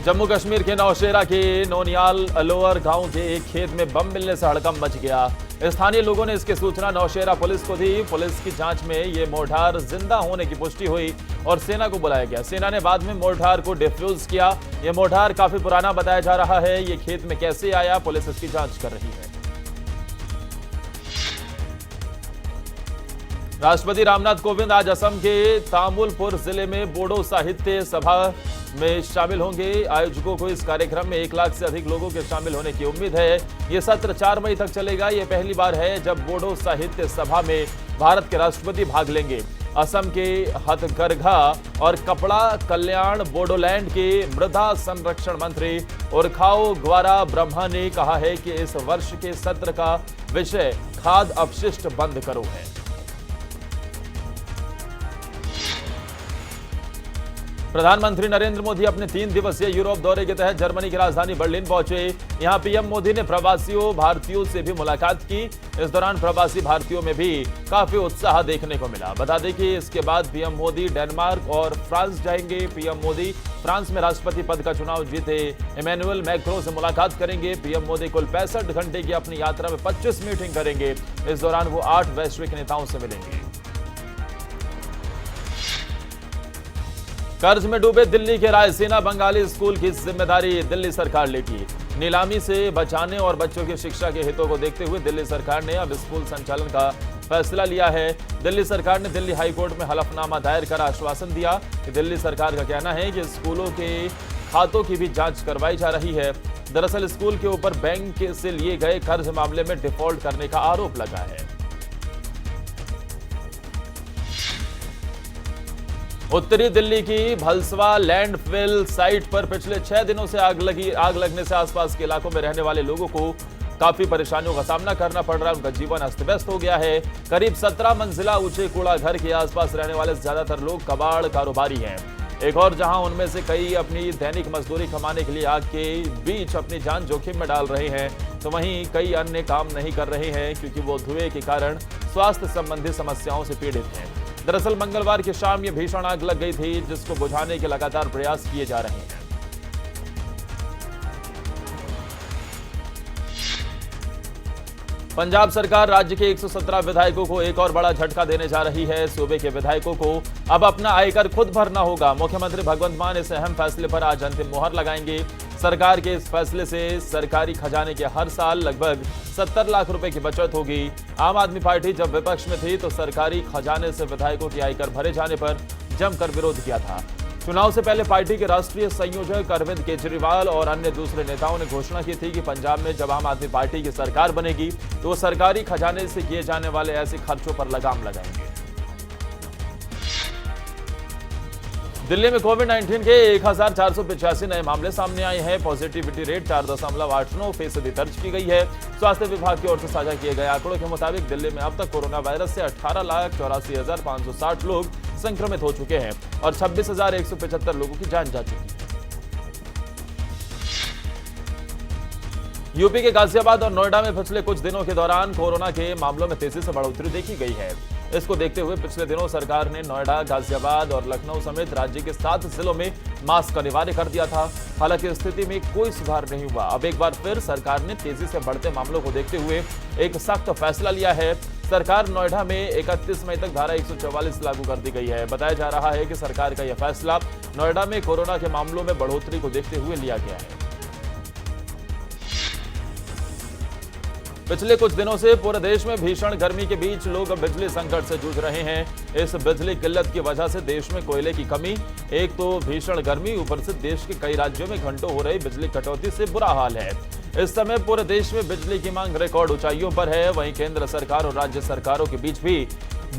जम्मू कश्मीर के नौशेरा के नोनियाल लोअर गांव के एक खेत में बम मिलने से हड़कंप मच गया। स्थानीय लोगों ने इसकी सूचना नौशेरा पुलिस को दी। पुलिस की जांच में ये मोर्टार जिंदा होने की पुष्टि हुई और सेना को बुलाया गया। सेना ने बाद में मोर्टार को डिफ्यूज किया। ये मोर्टार काफी पुराना बताया जा रहा है। ये खेत में कैसे आया, पुलिस इसकी जांच कर रही है। राष्ट्रपति रामनाथ कोविंद आज असम के तामुलपुर जिले में बोडो साहित्य सभा में शामिल होंगे। आयोजकों को इस कार्यक्रम में 1 लाख से अधिक लोगों के शामिल होने की उम्मीद है। ये सत्र 4 मई तक चलेगा। ये पहली बार है जब बोडो साहित्य सभा में भारत के राष्ट्रपति भाग लेंगे। असम के हथकरघा और कपड़ा कल्याण बोडोलैंड के मृदा संरक्षण मंत्री उरखाओ ग्वारा ब्रह्मा ने कहा है कि इस वर्ष के सत्र का विषय खाद्य अपशिष्ट बंद करो है। प्रधानमंत्री नरेंद्र मोदी अपने 3 दिवसीय यूरोप दौरे के तहत जर्मनी की राजधानी बर्लिन पहुंचे। यहां पीएम मोदी ने प्रवासियों भारतीयों से भी मुलाकात की। इस दौरान प्रवासी भारतीयों में भी काफी उत्साह देखने को मिला। बता दें कि इसके बाद पीएम मोदी डेनमार्क और फ्रांस जाएंगे। पीएम मोदी फ्रांस में राष्ट्रपति पद का चुनाव जीते इमैनुअल मैक्रों से मुलाकात करेंगे। पीएम मोदी कुल 65 घंटे की अपनी यात्रा में 25 मीटिंग करेंगे। इस दौरान वो 8 वैश्विक नेताओं से मिलेंगे। कर्ज में डूबे दिल्ली के रायसीना बंगाली स्कूल की जिम्मेदारी दिल्ली सरकार लेगी। नीलामी से बचाने और बच्चों की शिक्षा के हितों को देखते हुए दिल्ली सरकार ने अब स्कूल संचालन का फैसला लिया है। दिल्ली सरकार ने दिल्ली हाईकोर्ट में हलफनामा दायर कर आश्वासन दिया कि दिल्ली सरकार का कहना है कि स्कूलों के खातों की भी जांच करवाई जा रही है। दरअसल स्कूल के ऊपर बैंक से लिए गए कर्ज मामले में डिफॉल्ट करने का आरोप लगा है। उत्तरी दिल्ली की भलसवा लैंडफिल साइट पर पिछले 6 दिनों से आग लगने से आसपास के इलाकों में रहने वाले लोगों को काफी परेशानियों का सामना करना पड़ रहा है। उनका जीवन अस्त व्यस्त हो गया है। करीब 17 मंजिला ऊंचे कूड़ा घर के आसपास रहने वाले ज्यादातर लोग कबाड़ कारोबारी हैं। एक और जहां उनमें से कई अपनी दैनिक मजदूरी कमाने के लिए आग के बीच अपनी जान जोखिम में डाल रहे हैं, तो वहीं कई अन्य काम नहीं कर रहे हैं क्योंकि वो धुएं के कारण स्वास्थ्य संबंधी समस्याओं से पीड़ित हैं। दरअसल मंगलवार की शाम ये भीषण आग लग गई थी, जिसको बुझाने के लगातार प्रयास किए जा रहे हैं। पंजाब सरकार राज्य के 117 विधायकों को एक और बड़ा झटका देने जा रही है। सूबे के विधायकों को अब अपना आयकर खुद भरना होगा। मुख्यमंत्री भगवंत मान इस अहम फैसले पर आज अंतिम मुहर लगाएंगे। सरकार के इस फैसले से सरकारी खजाने के हर साल लगभग 70 लाख रुपए की बचत होगी। आम आदमी पार्टी जब विपक्ष में थी तो सरकारी खजाने से विधायकों के आयकर भरे जाने पर जमकर विरोध किया था। चुनाव से पहले पार्टी के राष्ट्रीय संयोजक अरविंद केजरीवाल और अन्य दूसरे नेताओं ने घोषणा की थी कि पंजाब में जब आम आदमी पार्टी की सरकार बनेगी तो वो सरकारी खजाने से किए जाने वाले ऐसे खर्चों पर लगाम लगाएंगे। दिल्ली में कोविड-19 के 1485 नए मामले सामने आए हैं। पॉजिटिविटी रेट 4.89% दर्ज की गई है। स्वास्थ्य विभाग की ओर से साझा किए गए आंकड़ों के मुताबिक दिल्ली में अब तक कोरोना वायरस से 18,84,560 लोग संक्रमित हो चुके हैं और 26,175 लोगों की जान जा चुकी है। यूपी के गाजियाबाद और नोएडा में पिछले कुछ दिनों के दौरान कोरोना के मामलों में तेजी से बढ़ोतरी देखी गई है। इसको देखते हुए पिछले दिनों सरकार ने नोएडा, गाजियाबाद और लखनऊ समेत राज्य के 7 जिलों में मास्क अनिवार्य कर दिया था। हालांकि स्थिति में कोई सुधार नहीं हुआ। अब एक बार फिर सरकार ने तेजी से बढ़ते मामलों को देखते हुए एक सख्त फैसला लिया है। सरकार नोएडा में 31 मई तक धारा 144 लागू कर दी गई है। बताया जा रहा है कि सरकार का यह फैसला नोएडा में कोरोना के मामलों में बढ़ोतरी को देखते हुए लिया गया है। पिछले कुछ दिनों से पूरे देश में भीषण गर्मी के बीच लोग बिजली संकट से जूझ रहे हैं। इस बिजली किल्लत की वजह से देश में कोयले की कमी, एक तो भीषण गर्मी, ऊपर से देश के कई राज्यों में घंटों हो रही बिजली कटौती से बुरा हाल है। इस समय पूरे देश में बिजली की मांग रिकॉर्ड ऊंचाइयों पर है। वहीं केंद्र सरकार और राज्य सरकारों के बीच भी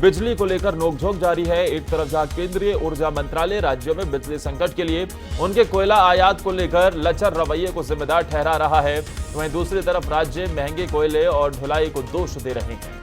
बिजली को लेकर नोकझोंक जारी है। एक तरफ जहां केंद्रीय ऊर्जा मंत्रालय राज्यों में बिजली संकट के लिए उनके कोयला आयात को लेकर लचर रवैये को जिम्मेदार ठहरा रहा है, वहीं दूसरी तरफ राज्य महंगे कोयले और ढुलाई को दोष दे रहे हैं।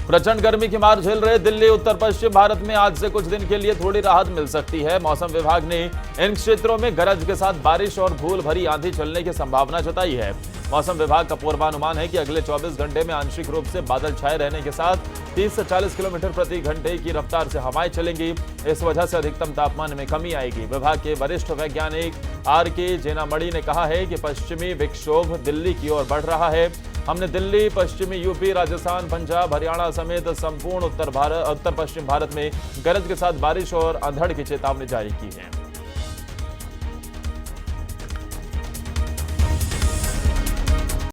प्रचंड गर्मी की मार झेल रहे दिल्ली, उत्तर पश्चिम भारत में आज से कुछ दिन के लिए थोड़ी राहत मिल सकती है। मौसम विभाग ने इन क्षेत्रों में गरज के साथ बारिश और धूल भरी आंधी चलने की संभावना जताई है। मौसम विभाग का पूर्वानुमान है कि अगले 24 घंटे में आंशिक रूप से बादल छाए रहने के साथ 30 से 40 किलोमीटर प्रति घंटे की रफ्तार से हवाएं चलेंगी। इस वजह से अधिकतम तापमान में कमी आएगी। विभाग के वरिष्ठ वैज्ञानिक RK जेनामणि ने कहा है कि पश्चिमी विक्षोभ दिल्ली की ओर बढ़ रहा है। हमने दिल्ली, पश्चिमी UP, राजस्थान, पंजाब, हरियाणा समेत संपूर्ण उत्तर पश्चिम भारत में गरज के साथ बारिश और अंधड़ की चेतावनी जारी की है।